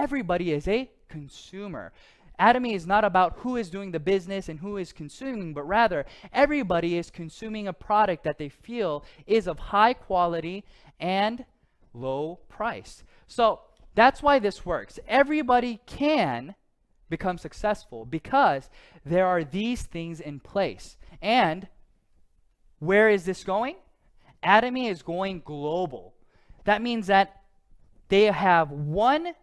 everybody is a consumer. Atomy is not about who is doing the business and who is consuming, but rather everybody is consuming a product that they feel is of high quality and low price. So that's why this works. Everybody can become successful because there are these things in place. And where is this going? Atomy is going global. That means that they have one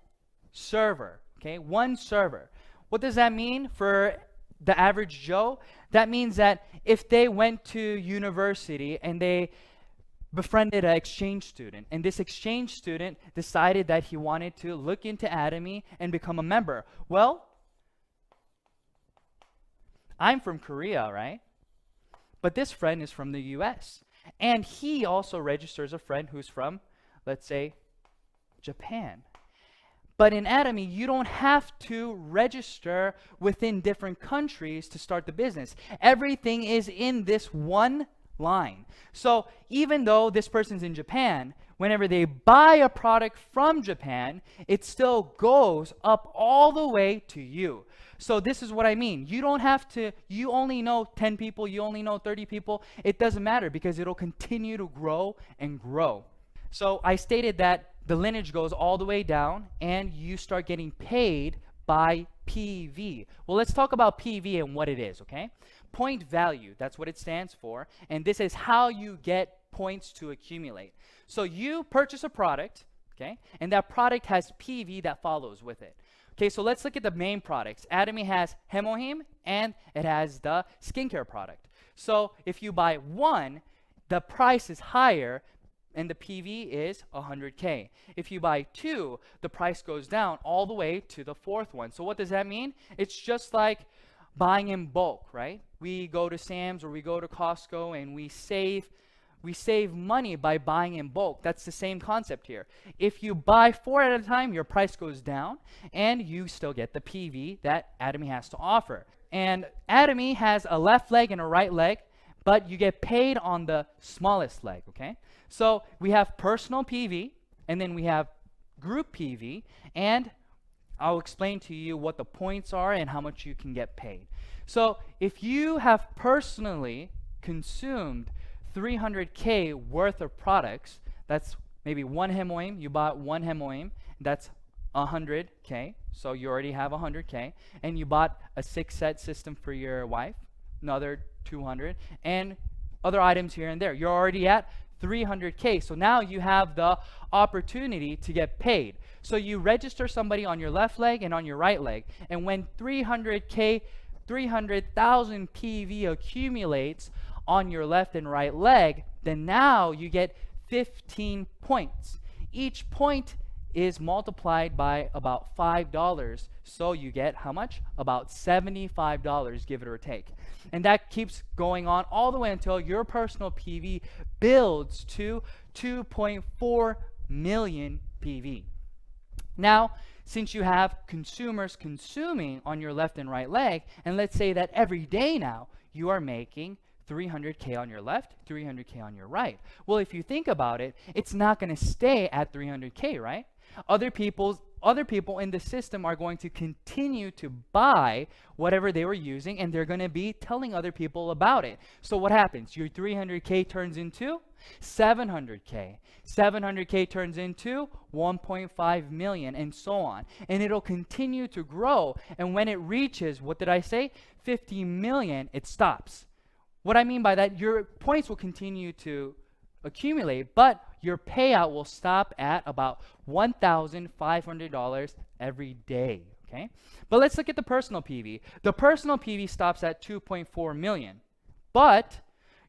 server, okay? One server. What does that mean for the average Joe? That means that if they went to university and they befriended an exchange student, and this exchange student decided that he wanted to look into Atomy and become a member. Well, I'm from Korea, right? But this friend is from the US. And he also registers a friend who's from, let's say, Japan. But in Atomy, you don't have to register within different countries to start the business. Everything is in this one line. So even though this person's in Japan, whenever they buy a product from Japan, it still goes up all the way to you. So this is what I mean. You don't have to, you only know 10 people, you only know 30 people. It doesn't matter because it'll continue to grow and grow. So I stated that the lineage goes all the way down and you start getting paid by PV. Well, let's talk about PV and what it is, okay? Point value, that's what it stands for. And this is how you get points to accumulate. So you purchase a product, okay? And that product has PV that follows with it. Okay, so let's look at the main products. Atomy has Hemohim and it has the skincare product. So if you buy one, the price is higher and the PV is 100K. If you buy two, the price goes down all the way to the fourth one. So what does that mean? It's just like buying in bulk, right? We go to Sam's or we go to Costco and we save money by buying in bulk. That's the same concept here. If you buy 4 at a time, your price goes down and you still get the PV that Atomy has to offer. And Atomy has a left leg and a right leg, but you get paid on the smallest leg, okay? So we have personal PV, and then we have group PV, and I'll explain to you what the points are and how much you can get paid. So if you have personally consumed 300K worth of products, that's maybe one Hemoim, you bought one Hemoim, that's 100K, so you already have 100K, and you bought a 6-set system for your wife, another 200, and other items here and there. You're already at 300K, so now you have the opportunity to get paid. So you register somebody on your left leg and on your right leg, and when 300K, 300,000 PV accumulates on your left and right leg, then now you get 15 points. Each point is multiplied by about $5, so you get how much? About $75, give it or take. And that keeps going on all the way until your personal PV builds to 2.4 million PV. Now, since you have consumers consuming on your left and right leg, and let's say that every day now you are making 300K on your left, 300K on your right. Well, if you think about it, it's not going to stay at 300K, right? Other people in the system are going to continue to buy whatever they were using, and they're going to be telling other people about it. So what happens? Your 300K turns into 700K. 700K turns into 1.5 million, and so on. And it'll continue to grow. And when it reaches, what did I say? 50 million, it stops. What I mean by that, your points will continue to accumulate, but your payout will stop at about $1,500 every day, okay? But let's look at the personal PV. The personal PV stops at 2.4 million, but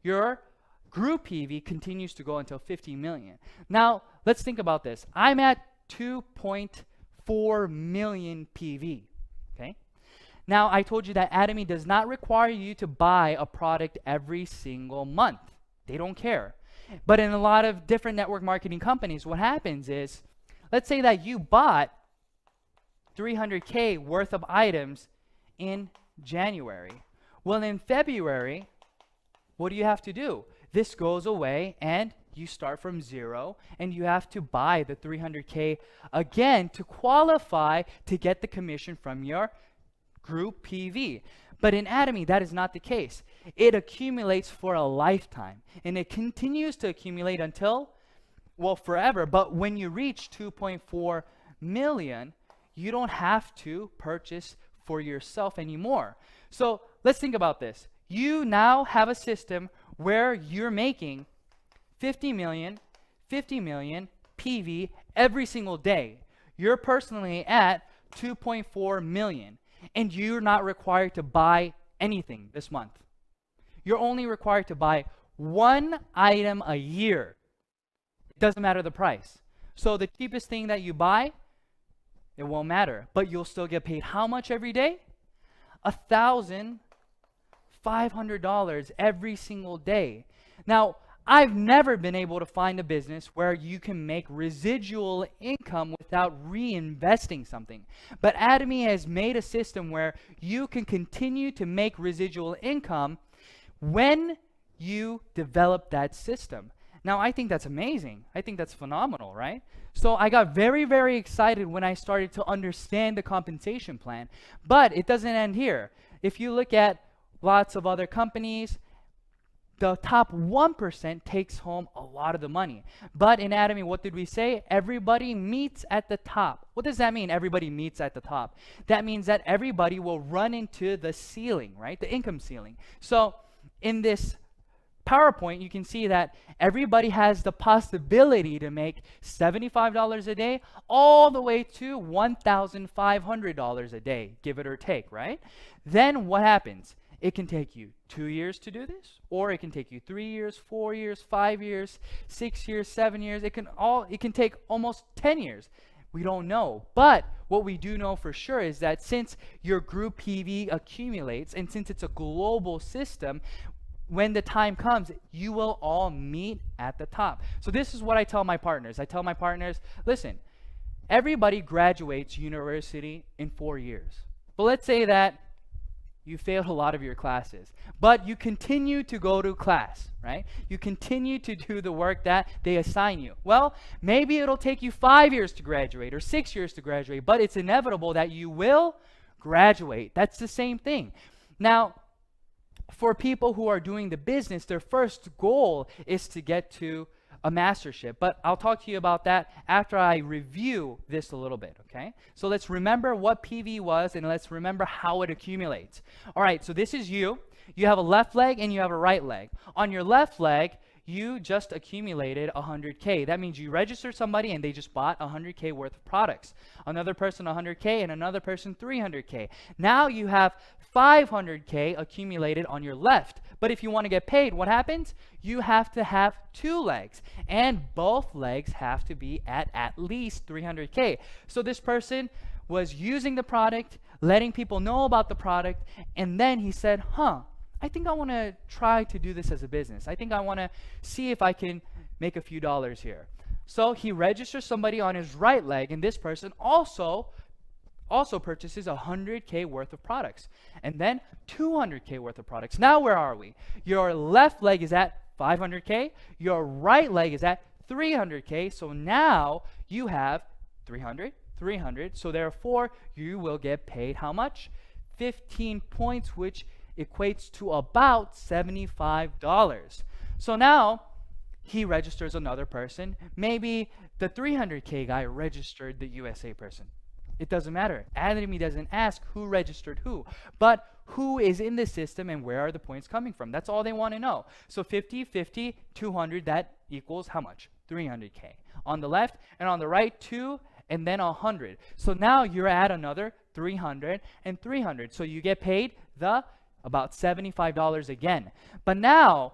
your group PV continues to go until 50 million. Now, let's think about this. I'm at 2.4 million PV, okay? Now, I told you that Atomy does not require you to buy a product every single month. They don't care. But in a lot of different network marketing companies, what happens is, let's say that you bought 300K worth of items in January. Well, in February, what do you have to do? This goes away and you start from zero and you have to buy the 300K again to qualify to get the commission from your group PV. But in Atomy, that is not the case. It accumulates for a lifetime, and it continues to accumulate until, well, forever. But when you reach 2.4 million, you don't have to purchase for yourself anymore. So let's think about this. You now have a system where you're making 50 million PV every single day. You're personally at 2.4 million, and you're not required to buy anything this month. You're only required to buy one item a year. It doesn't matter the price. So the cheapest thing that you buy, it won't matter, but you'll still get paid how much every day? $1,500 every single day. Now, I've never been able to find a business where you can make residual income without reinvesting something. But Atomy has made a system where you can continue to make residual income when you develop that system. Now, I think that's amazing. I think that's phenomenal, right? So I got very, very excited when I started to understand the compensation plan. But it doesn't end here. If you look at lots of other companies, the top 1% takes home a lot of the money. But in Atomy, what did we say? Everybody meets at the top. What does that mean, everybody meets at the top? That means that everybody will run into the ceiling, right? The income ceiling. So in this PowerPoint, you can see that everybody has the possibility to make $75 a day all the way to $1,500 a day, give it or take, right? Then what happens? It can take you 2 years to do this, or it can take you 3 years, 4 years, 5 years, 6 years, 7 years. It can take almost 10 years. We don't know. But what we do know for sure is that since your group PV accumulates, and since it's a global system, when the time comes, you will all meet at the top. So this is what I tell my partners. I tell my partners, listen, everybody graduates university in 4 years. But let's say that you failed a lot of your classes, but you continue to go to class, right? You continue to do the work that they assign you. Well, maybe it'll take you 5 years to graduate or 6 years to graduate, but it's inevitable that you will graduate. That's the same thing. Now, for people who are doing the business, their first goal is to get to a mastership. But I'll talk to you about that after I review this a little bit, okay? So let's remember what PV was, and let's remember how it accumulates. All right, so this is you. You have a left leg and you have a right leg. On your left leg, you just accumulated 100K. That means you registered somebody and they just bought 100K worth of products. Another person 100K and another person 300K. Now you have 500K accumulated on your left. But if you want to get paid, what happens? You have to have 2 legs, and both legs have to be at least 300K. So this person was using the product, letting people know about the product, and then he said, I think I want to try to do this as a business. I think I want to see if I can make a few dollars here. So he registers somebody on his right leg, and this person also purchases 100K worth of products, and then 200K worth of products. Now where are we? Your left leg is at 500K, your right leg is at 300K, so now you have 300, so therefore you will get paid how much? 15 points, which equates to about $75. So now he registers another person. Maybe the 300K guy registered the USA person. It doesn't matter. Atomy doesn't ask who registered who, but who is in the system and where are the points coming from. That's all they want to know. So 50, 50, 200, that equals how much? 300K. On the left, and on the right, 2, and then 100. So now you're at another 300 and 300. So you get paid about $75 again. But now,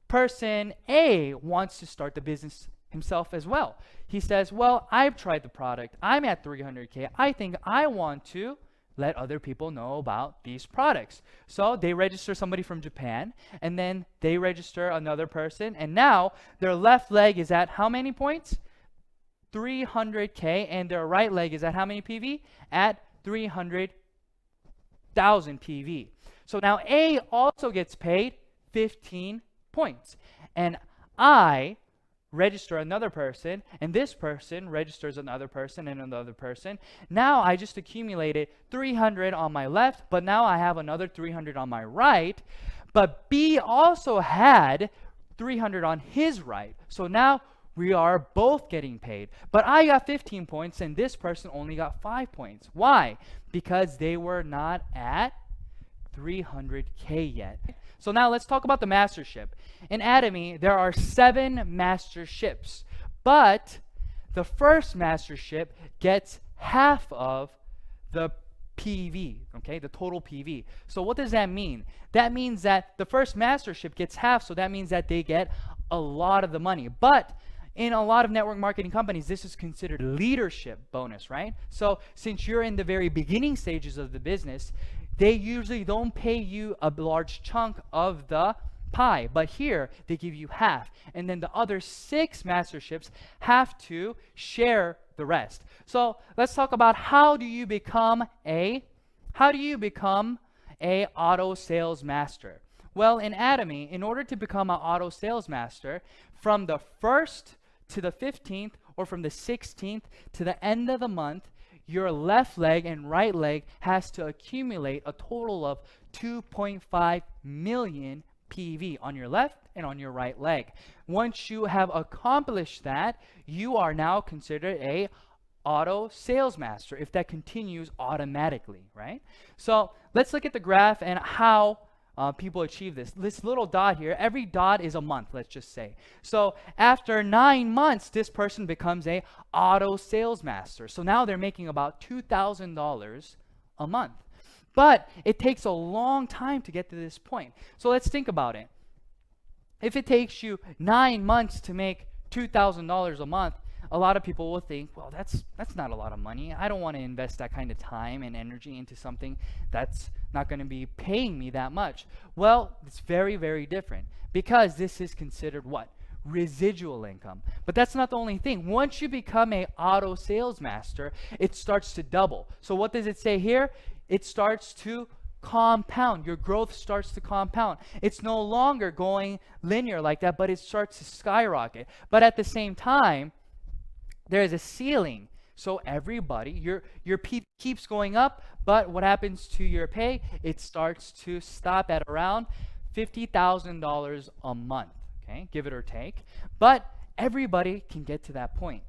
person A wants to start the business himself as well. He says, well, I've tried the product. I'm at 300K. I think I want to let other people know about these products. So they register somebody from Japan, and then they register another person, and now their left leg is at how many points? 300K, and their right leg is at how many PV? At 300,000 PV. So now A also gets paid 15 points, and I register another person, and this person registers another person and another person. Now I just accumulated 300 on my left, but now I have another 300 on my right. But B also had 300 on his right. So now we are both getting paid. But I got 15 points and this person only got 5 points. Why? Because they were not at 300K yet. So now let's talk about the mastership. In Atomy, there are 7 masterships, but the first mastership gets half of the PV, okay, the total PV. So what does that mean? That means that the first mastership gets half, so that means that they get a lot of the money. But in a lot of network marketing companies, this is considered leadership bonus, right? So since you're in the very beginning stages of the business, they usually don't pay you a large chunk of the pie, but here they give you half, and then the other 6 masterships have to share the rest. So let's talk about how do you become a auto sales master. Well, in Atomy, in order to become an auto sales master, from the 1st to the 15th, or from the 16th to the end of the month, your left leg and right leg has to accumulate a total of 2.5 million PV on your left and on your right leg. Once you have accomplished that, you are now considered a auto sales master if that continues automatically, right? So let's look at the graph and how people achieve this. This little dot here, every dot is a month, let's just say. So after 9 months, this person becomes a auto sales master. So now they're making about $2,000 a month. But it takes a long time to get to this point. So let's think about it. If it takes you 9 months to make $2,000 a month, a lot of people will think, well, that's not a lot of money. I don't want to invest that kind of time and energy into something that's not going to be paying me that much. Well, it's very, very different, because this is considered what? Residual income. But that's not the only thing. Once you become a auto sales master, it starts to double. So what does it say here? It starts to compound. Your growth starts to compound. It's no longer going linear like that, but it starts to skyrocket. But at the same time, there is a ceiling. So everybody, your pay keeps going up, but what happens to your pay? It starts to stop at around $50,000 a month, okay, give it or take. But everybody can get to that point.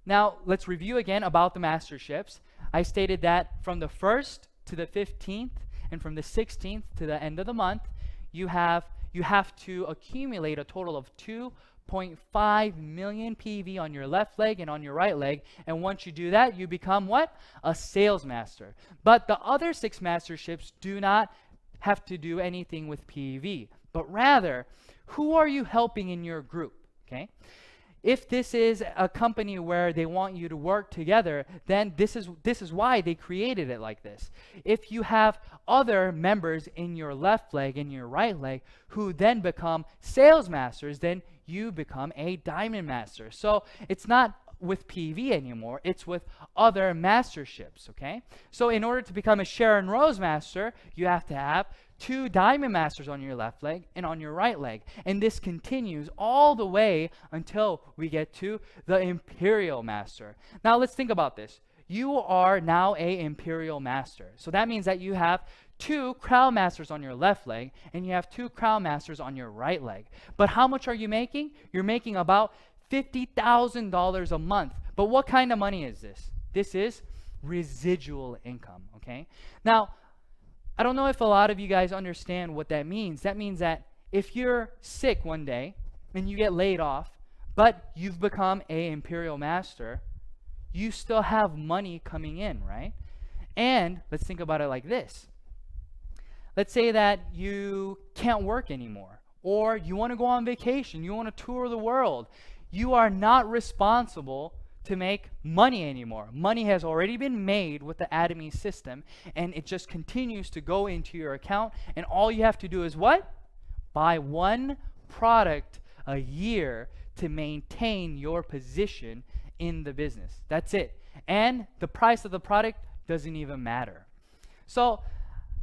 Now, let's review again about the masterships. I stated that from the 1st to the 15th and from the 16th to the end of the month, you have to accumulate a total of 2.5 million PV on your left leg and on your right leg. And once you do that, you become what? A sales master. But the other 6 masterships do not have to do anything with PV, but rather, who are you helping in your group? Okay. If this is a company where they want you to work together, then this is why they created it like this. If you have other members in your left leg and your right leg who then become sales masters, then you become a diamond master. So it's not with PV anymore, it's with other masterships, okay? So in order to become a Sharon Rose master, you have to have 2 diamond masters on your left leg and on your right leg. And this continues all the way until we get to the Imperial Master. Now let's think about this. You are now a Imperial Master. So that means that you have 2 Crown Masters on your left leg and you have 2 Crown Masters on your right leg. But how much are you making? You're making about $50,000 a month. But what kind of money is this? This is residual income, okay? Now, I don't know if a lot of you guys understand what that means. That means that if you're sick one day and you get laid off, but you've become a Imperial Master, you still have money coming in, right? And let's think about it like this. Let's say that you can't work anymore, or you want to go on vacation, you want to tour the world. You are not responsible to make money anymore. Money has already been made with the Atomy system, and it just continues to go into your account, and all you have to do is what? Buy 1 product a year to maintain your position in the business. That's it. And the price of the product doesn't even matter. So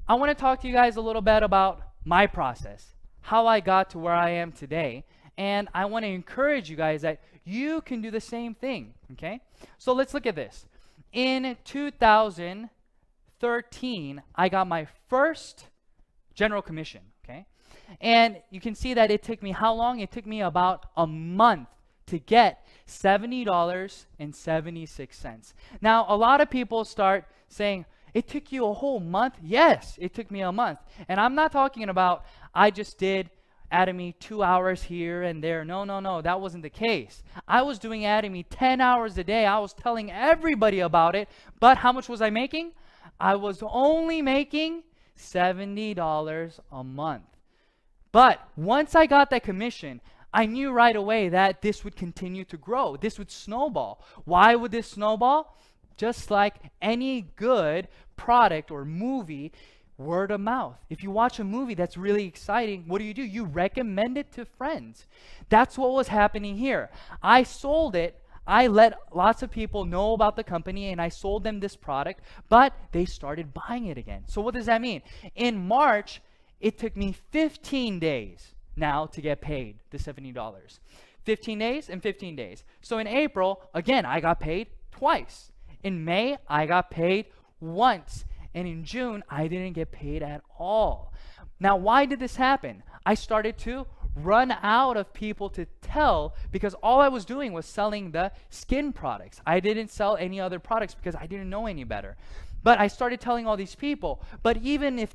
I want to talk to you guys a little bit about my process, how I got to where I am today, And I want to encourage you guys that you can do the same thing, okay? So let's look at this. In 2013, I got my first general commission, okay? And you can see that it took me how long? It took me about a month to get $70.76. Now, a lot of people start saying, it took you a whole month? Yes, it took me a month. And I'm not talking about I just did Atomy 2 hours here and there. No, that wasn't the case. I was doing Atomy 10 hours a day. I was telling everybody about it. But how much was I making? I was only making $70 a month. But once I got that commission, I knew right away that this would continue to grow. This would snowball. Why would this snowball? Just like any good product or movie, word of mouth. If you watch a movie that's really exciting, what do? You recommend it to friends. That's what was happening here. I sold it. I let lots of people know about the company and I sold them this product, but they started buying it again. So what does that mean? In March, it took me 15 days now to get paid the $70. 15 days and 15 days. So in April, again, I got paid twice. In May, I got paid once. And in June, I didn't get paid at all. Now, why did this happen? I started to run out of people to tell because all I was doing was selling the skin products. I didn't sell any other products because I didn't know any better. But I started telling all these people. But even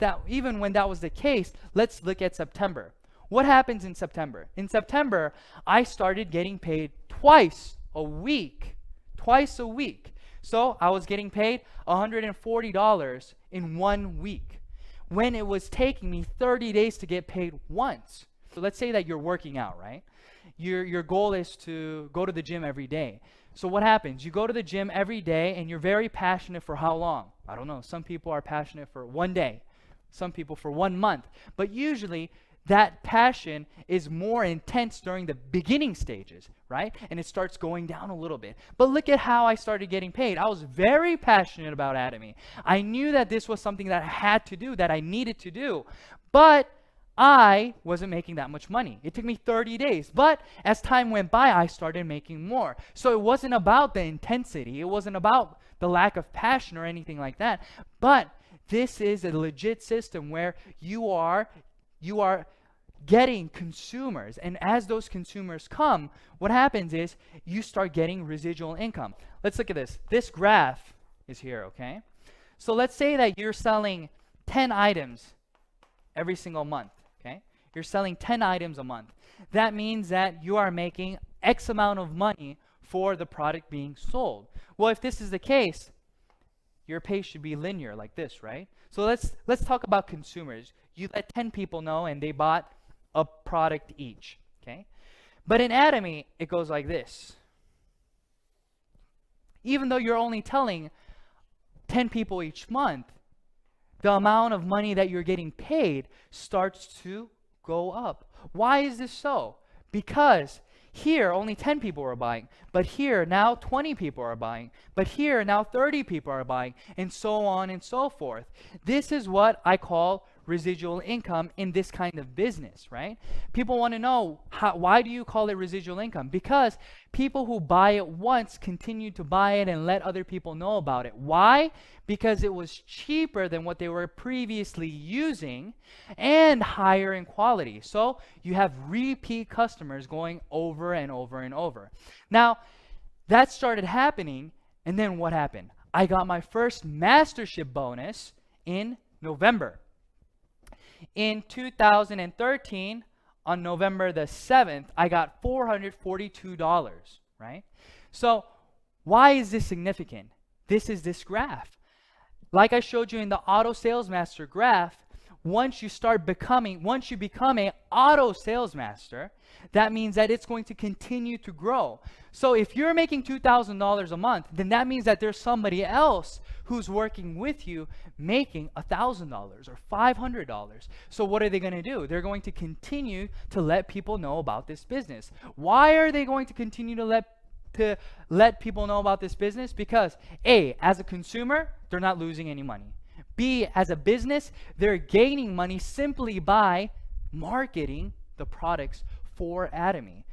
when that was the case, let's look at September. What happens in September? In September, I started getting paid twice a week. Twice a week. So I was getting paid $140 in 1 week when it was taking me 30 days to get paid once. So let's say that you're working out, right? Your goal is to go to the gym every day. So what happens? You go to the gym every day and you're very passionate for how long? I don't know. Some people are passionate for 1 day. Some people for 1 month. But usually that passion is more intense during the beginning stages, right? And it starts going down a little bit. But look at how I started getting paid. I was very passionate about Atomy. I knew that this was something that I had to do, that I needed to do. But I wasn't making that much money. It took me 30 days. But as time went by, I started making more. So it wasn't about the intensity. It wasn't about the lack of passion or anything like that. But this is a legit system where you are getting consumers. And as those consumers come, what happens is you start getting residual income. Let's look at this. This graph is here, okay? So let's say that you're selling 10 items every single month, okay? You're selling 10 items a month. That means that you are making X amount of money for the product being sold. Well, if this is the case, your pay should be linear like this, right? So let's talk about consumers. You let 10 people know and they bought a product each, okay? But in Atomy, it goes like this. Even though you're only telling 10 people each month, the amount of money that you're getting paid starts to go up. Why is this so? Because here only 10 people are buying, but here now 20 people are buying, but here now 30 people are buying, and so on and so forth. This is what I call residual income in this kind of business, right? People want to know, why do you call it residual income? Because people who buy it once continue to buy it and let other people know about it. Why? Because it was cheaper than what they were previously using and higher in quality. So you have repeat customers going over and over and over. Now, that started happening, and then what happened? I got my first mastership bonus in November. In 2013, on November the 7th, I got $442, right? So why is this significant? This is this graph. Like I showed you in the auto sales master graph, once you become an auto sales master, that means that it's going to continue to grow. So if you're making $2,000 a month, then that means that there's somebody else who's working with you making $1,000 or $500. So what are they going to do? They're going to continue to let people know about this business. Why are they going to continue to let people know about this business? Because A, as a consumer, they're not losing any money. B, as a business, they're gaining money simply by marketing the products for Atomy.